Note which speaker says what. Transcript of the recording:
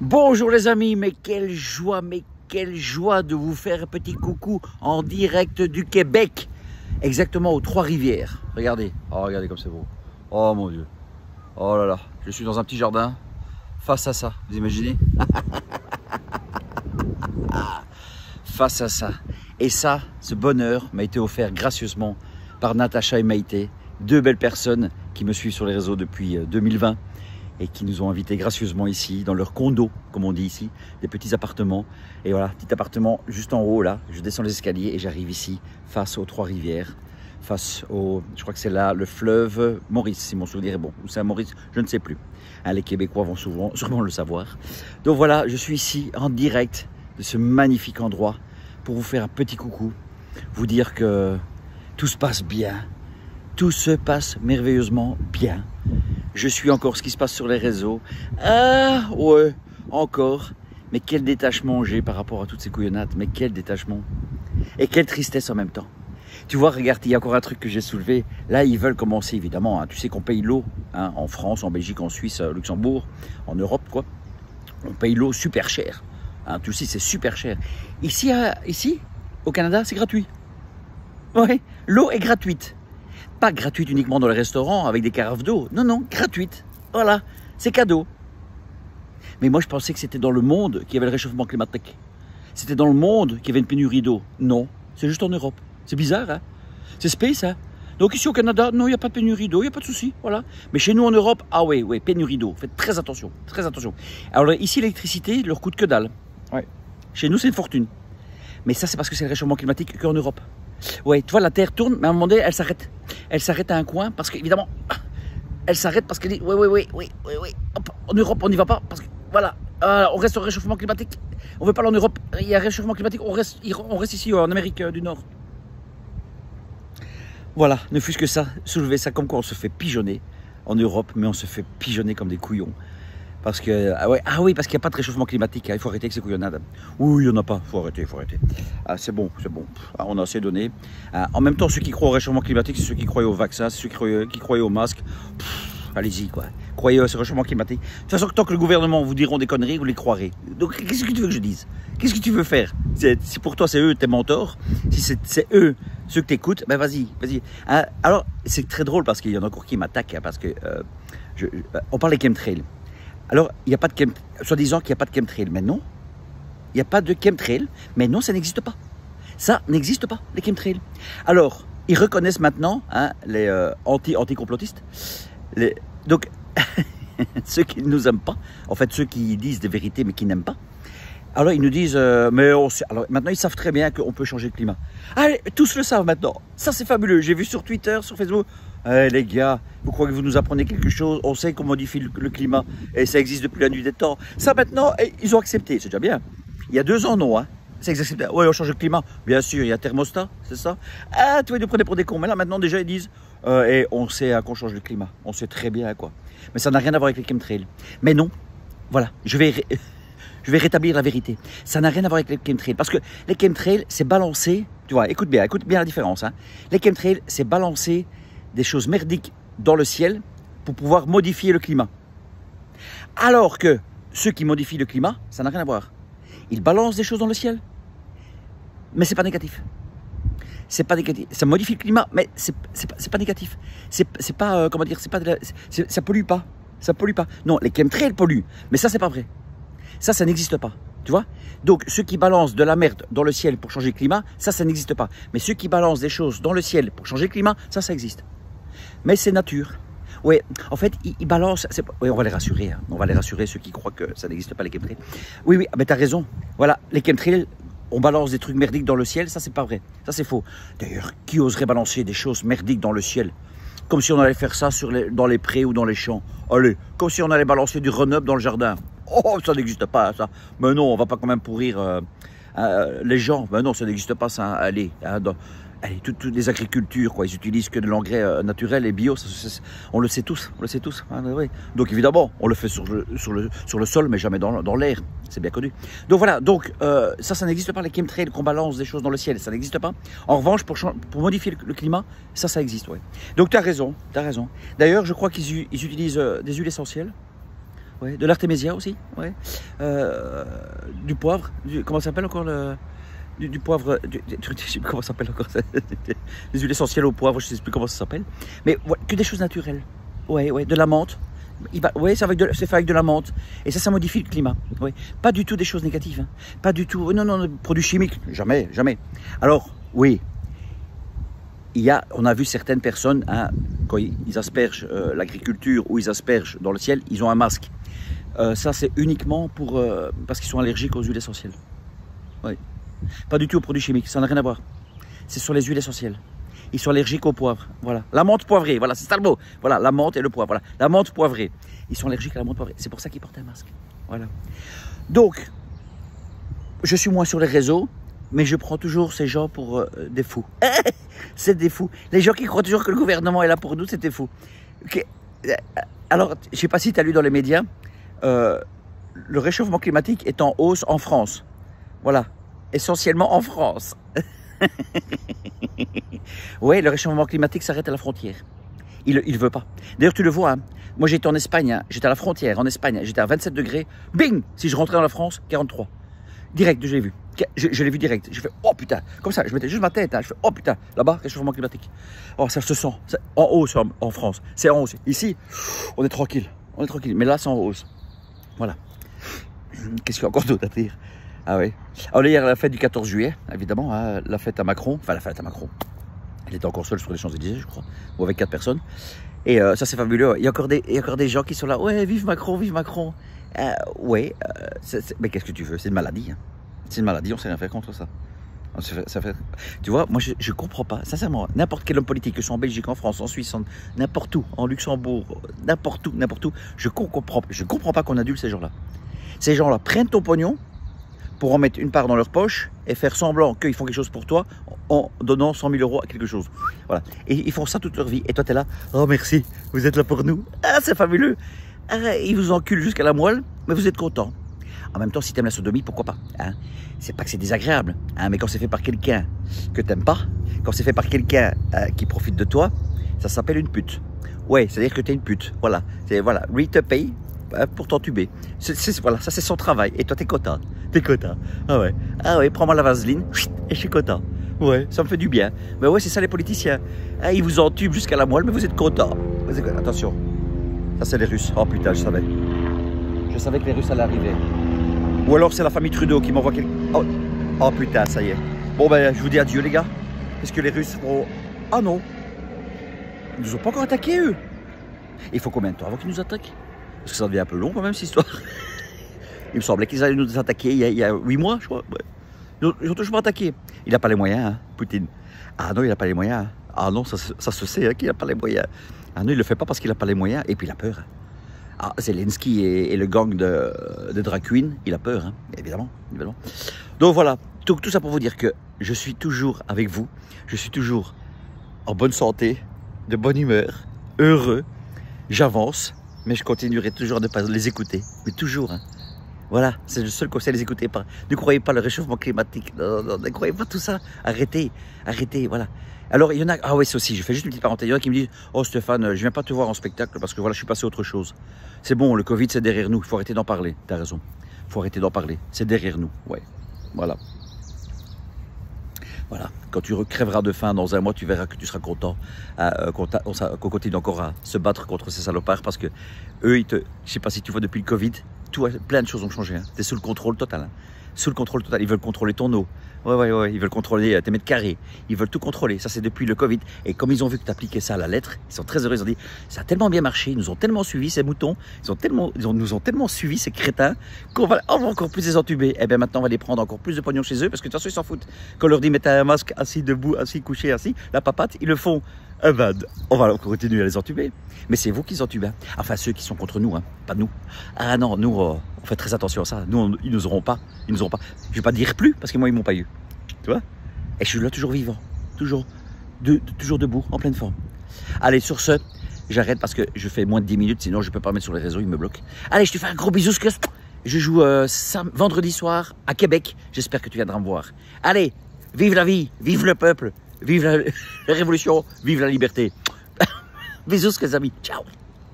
Speaker 1: Bonjour les amis, mais quelle joie de vous faire un petit coucou en direct du Québec, exactement aux Trois-Rivières. Regardez, oh regardez comme c'est beau, oh mon Dieu, oh là là, je suis dans un petit jardin, face à ça, vous imaginez? Face à ça, et ça, ce bonheur m'a été offert gracieusement par Natacha et Maïté, deux belles personnes qui me suivent sur les réseaux depuis 2020. Et qui nous ont invités gracieusement ici, dans leur condo, comme on dit ici, des petits appartements. Et voilà, petit appartement juste en haut, là. Je descends les escaliers et j'arrive ici, face aux Trois-Rivières, face au, je crois que c'est là, le fleuve Maurice, si mon souvenir est bon. Ou c'est Maurice, je ne sais plus. Hein, les Québécois vont sûrement le savoir. Donc voilà, je suis ici, en direct, de ce magnifique endroit, pour vous faire un petit coucou, vous dire que tout se passe bien, tout se passe merveilleusement bien. Je suis encore ce qui se passe sur les réseaux. Ah ouais, encore. Mais quel détachement j'ai par rapport à toutes ces couillonnades. Mais quel détachement. Et quelle tristesse en même temps. Tu vois, regarde, il y a encore un truc que j'ai soulevé. Là, ils veulent commencer, évidemment. Hein. Tu sais qu'on paye l'eau hein, en France, en Belgique, en Suisse, au Luxembourg, en Europe, quoi. On paye l'eau super cher. Hein, tu sais, c'est super cher. Ici, au Canada, c'est gratuit. Ouais, l'eau est gratuite. Pas gratuite uniquement dans les restaurants avec des carafes d'eau. Non, non, gratuite. Voilà, c'est cadeau. Mais moi, je pensais que c'était dans le monde qu'il y avait le réchauffement climatique. C'était dans le monde qu'il y avait une pénurie d'eau. Non, c'est juste en Europe. C'est bizarre, hein? C'est space, hein? Donc ici au Canada, non, il n'y a pas de pénurie d'eau, il n'y a pas de souci, voilà. Mais chez nous en Europe, ah oui, oui, pénurie d'eau. Faites très attention, très attention. Alors ici, l'électricité leur coûte que dalle. Ouais. Chez nous, c'est une fortune. Mais ça, c'est parce que c'est le réchauffement climatique qu'en Europe. Ouais, tu vois, la Terre tourne, mais à un moment donné, elle s'arrête. Elle s'arrête à un coin parce qu'évidemment, elle s'arrête parce qu'elle dit oui. Hop, en Europe, on n'y va pas parce que voilà, on reste au réchauffement climatique. On veut pas aller en Europe, il y a un réchauffement climatique, on reste ici en Amérique du Nord. Voilà, ne fût-ce que ça, soulever ça comme quoi on se fait pigeonner en Europe, mais on se fait pigeonner comme des couillons. Parce que, ah oui, parce qu'il n'y a pas de réchauffement climatique, hein, il faut arrêter avec ces couillonnades. Oui, il n'y en a pas, il faut arrêter. Ah, c'est bon, ah, on a assez donné. Ah, en même temps, ceux qui croient au réchauffement climatique, c'est ceux qui croient au vaccin, c'est ceux qui croient au masque. Allez-y, quoi. Croyez au réchauffement climatique. De toute façon, tant que le gouvernement vous diront des conneries, vous les croirez. Donc, qu'est-ce que tu veux que je dise? Qu'est-ce que tu veux faire? Si pour toi, c'est eux tes mentors, si c'est eux ceux que tu écoutes, ben vas-y. Hein, alors, c'est très drôle parce qu'il y en a encore qui m'attaquent, hein, parce que on parle des chemtrails. Alors, il n'y a pas de chemtrail, soi-disant qu'il n'y a pas de chemtrail, mais non. Il n'y a pas de chemtrail, mais non, ça n'existe pas. Ça n'existe pas, les chemtrails. Alors, ils reconnaissent maintenant, hein, les anti-complotistes, donc, ceux qui ne nous aiment pas, en fait, ceux qui disent des vérités, mais qui n'aiment pas. Alors, ils nous disent, alors, maintenant, ils savent très bien qu'on peut changer le climat. Allez, tous le savent maintenant. Ça, c'est fabuleux. J'ai vu sur Twitter, sur Facebook. Les gars, vous croyez que vous nous apprenez quelque chose? On sait qu'on modifie le climat et ça existe depuis la nuit des temps. Ça maintenant, ils ont accepté, c'est déjà bien. Il y a 2 ans, non, hein? C'est accepté. Oui, on change le climat. Bien sûr, il y a un thermostat, c'est ça? Ah, tu vois, ils nous prenaient pour des cons. Mais là, maintenant, déjà, ils disent, et on sait qu'on change le climat. On sait très bien, quoi. Mais ça n'a rien à voir avec les chemtrails. Mais non, voilà, je vais rétablir la vérité. Ça n'a rien à voir avec les chemtrails. Parce que les chemtrails, c'est balancer, tu vois, écoute bien la différence. Hein. Les chemtrails, c'est balancer des choses merdiques dans le ciel pour pouvoir modifier le climat. Alors que ceux qui modifient le climat, ça n'a rien à voir. Ils balancent des choses dans le ciel, mais c'est pas négatif. C'est pas négatif. Ça modifie le climat, mais c'est pas négatif. C'est pas comment dire, ça pollue pas. Ça pollue pas. Non, les chemtrails polluent, mais ça c'est pas vrai. Ça n'existe pas. Tu vois? Donc, ceux qui balancent de la merde dans le ciel pour changer le climat, ça n'existe pas. Mais ceux qui balancent des choses dans le ciel pour changer le climat, ça existe. Mais c'est nature. Oui, en fait, ils balancent... Oui, on va les rassurer. Hein. On va les rassurer, ceux qui croient que ça n'existe pas, les chemtrails. Oui, mais t'as raison. Voilà, les chemtrails, on balance des trucs merdiques dans le ciel, ça, c'est pas vrai. Ça, c'est faux. D'ailleurs, qui oserait balancer des choses merdiques dans le ciel? Comme si on allait faire ça dans les prés ou dans les champs. Allez, comme si on allait balancer du Run-Up dans le jardin. Oh, ça n'existe pas, ça. Mais non, on va pas quand même pourrir les gens. Mais non, ça n'existe pas, ça. Allez, toutes les agricultures, quoi. Ils utilisent que de l'engrais naturel et bio. On le sait tous. Hein, oui. Donc évidemment, on le fait sur le sol, mais jamais dans l'air. C'est bien connu. Donc voilà. Donc ça n'existe pas. Les chemtrails qu'on balance des choses dans le ciel, ça n'existe pas. En revanche, pour modifier le climat, ça existe, ouais. Donc tu as raison. D'ailleurs, je crois qu'ils utilisent des huiles essentielles. Ouais. De l'artémisia aussi, ouais. Du poivre, comment ça s'appelle encore du poivre, je sais plus comment ça s'appelle encore, des huiles essentielles au poivre, je ne sais plus comment ça s'appelle. Mais ouais, que des choses naturelles. Ouais, ouais, de la menthe. Oui, c'est fait avec de la menthe. Et ça modifie le climat. Ouais. Pas du tout des choses négatives. Hein. Pas du tout. Non, non, produits chimiques. Jamais, jamais. Alors, oui. On a vu certaines personnes, hein, quand ils aspergent l'agriculture ou ils aspergent dans le ciel, ils ont un masque. Ça, c'est uniquement parce qu'ils sont allergiques aux huiles essentielles. Oui. Pas du tout aux produits chimiques, ça n'a rien à voir. C'est sur les huiles essentielles. Ils sont allergiques au poivre. Voilà. La menthe poivrée, voilà, c'est ça le mot. Voilà, la menthe et le poivre. Voilà. La menthe poivrée. Ils sont allergiques à la menthe poivrée. C'est pour ça qu'ils portent un masque. Voilà. Donc, je suis moins sur les réseaux, mais je prends toujours ces gens pour des fous. C'est des fous. Les gens qui croient toujours que le gouvernement est là pour nous, c'est des fous. Okay. Alors, je ne sais pas si tu as lu dans les médias, le réchauffement climatique est en hausse en France. Voilà. Essentiellement en France. Oui, le réchauffement climatique s'arrête à la frontière. Il ne veut pas. D'ailleurs, tu le vois. Hein. Moi, j'étais en Espagne. Hein. J'étais à la frontière en Espagne. J'étais à 27 degrés. Bing! Si je rentrais dans la France, 43. Direct, je l'ai vu. Je l'ai vu direct. Je fais, oh putain. Comme ça, je mettais juste ma tête. Hein. Je fais, oh putain. Là-bas, réchauffement climatique. Oh, ça se sent. En hausse en France. C'est en hausse. Ici, on est tranquille. On est tranquille. Mais là, c'est en hausse. Voilà. Qu'est-ce qu'il y a encore d'autre à dire? Ah oui. Alors hier, la fête du 14 juillet, évidemment, hein, la fête à Macron. Enfin, la fête à Macron. Elle était encore seule sur les Champs-Élysées, je crois. Ou avec 4 personnes. Et ça, c'est fabuleux. Il y a encore des gens qui sont là. Ouais, vive Macron, vive Macron. Ouais. Mais qu'est-ce que tu veux? C'est une maladie. Hein. C'est une maladie, on ne sait rien faire contre ça. Tu vois, moi, je ne comprends pas. Sincèrement, n'importe quel homme politique, que ce soit en Belgique, en France, en Suisse, n'importe où, en Luxembourg, n'importe où, je comprends pas qu'on adulte ces gens-là. Ces gens-là prennent ton pognon pour en mettre une part dans leur poche et faire semblant qu'ils font quelque chose pour toi en donnant 100 000 € à quelque chose. Voilà. Et ils font ça toute leur vie. Et toi, tu es là, oh merci, vous êtes là pour nous. Ah, c'est fabuleux. Ah, ils vous enculent jusqu'à la moelle, mais vous êtes content. En même temps, si tu aimes la sodomie, pourquoi pas, hein? C'est pas que c'est désagréable, hein, mais quand c'est fait par quelqu'un que tu n'aimes pas, quand c'est fait par quelqu'un qui profite de toi, ça s'appelle une pute. Ouais, c'est-à-dire que tu es une pute. Voilà. Voilà. Lui te paye pour t'entuber. Voilà, ça c'est son travail. Et toi, t'es content. T'es content. Ah ouais, prends-moi la vaseline et je suis content. Ouais, ça me fait du bien. Mais ouais, c'est ça les politiciens. Ah, ils vous entubent jusqu'à la moelle, mais vous êtes content. Attention. Ça, c'est les Russes. Oh putain, je savais. Je savais que les Russes allaient arriver. Ou alors c'est la famille Trudeau qui m'envoie quelque... Oh putain, ça y est. Bon ben, je vous dis adieu les gars. Est-ce que les Russes vont... Ah non. Ils nous ont pas encore attaqué eux. Il faut combien de temps avant qu'ils nous attaquent? Parce que ça devient un peu long quand même cette histoire. Il me semblait qu'ils allaient nous attaquer il y a 8 mois, je crois. Ouais. Ils ont toujours pas attaqué. Il n'a pas les moyens, hein, Poutine. Ah non, il n'a pas les moyens. Ah non, ça se sait hein, qu'il n'a pas les moyens. Ah non, il ne le fait pas parce qu'il n'a pas les moyens. Et puis il a peur. Ah, Zelensky et le gang de drag queen, il a peur, hein, évidemment. Donc voilà, tout ça pour vous dire que je suis toujours avec vous. Je suis toujours en bonne santé, de bonne humeur, heureux. J'avance, mais je continuerai toujours de ne pas les écouter. Mais toujours, hein. Voilà, c'est le seul conseil, les écoutez pas. Ne croyez pas le réchauffement climatique, non, ne croyez pas tout ça. Arrêtez, voilà. Alors, il y en a, ah ouais, c'est aussi, je fais juste une petite parenthèse, il y en a qui me disent, oh Stéphane, je viens pas te voir en spectacle parce que voilà, je suis passé à autre chose. C'est bon, le Covid, c'est derrière nous, il faut arrêter d'en parler, t'as raison. Il faut arrêter d'en parler, c'est derrière nous, ouais, voilà. Voilà, quand tu crèveras de faim dans un mois, tu verras que tu seras content qu'on continue encore à se battre contre ces salopards parce que eux, je sais pas si tu vois depuis le Covid, plein de choses ont changé. Hein. Tu es sous le contrôle total. Hein. Sous le contrôle total. Ils veulent contrôler ton eau. Ouais. Ils veulent contrôler tes mètres carrés. Ils veulent tout contrôler. Ça, c'est depuis le Covid. Et comme ils ont vu que tu appliquais ça à la lettre, ils sont très heureux. Ils ont dit, ça a tellement bien marché. Ils nous ont tellement suivis, ces moutons. Ils nous ont tellement suivis, ces crétins, qu'on va encore plus les entuber. Et bien maintenant, on va les prendre encore plus de pognon chez eux parce que de toute façon, ils s'en foutent. Quand on leur dit, mettez un masque assis, debout, assis, couché, assis, la papate, ils le font. On va continuer à les entuber. Mais c'est vous qui les entubez. Hein. Enfin, ceux qui sont contre nous, hein, pas nous. Ah non, nous, on fait très attention à ça. Nous, ils nous auront pas. Je vais pas dire plus, parce que moi, ils m'ont pas eu. Tu vois? Et je suis là toujours vivant. Toujours debout, en pleine forme. Allez, sur ce, j'arrête parce que je fais moins de 10 minutes, sinon je peux pas mettre sur les réseaux, ils me bloquent. Allez, je te fais un gros bisou. Je joue vendredi soir à Québec. J'espère que tu viendras me voir. Allez, vive la vie, vive le peuple. Vive la révolution, vive la liberté. Bisous les amis, ciao.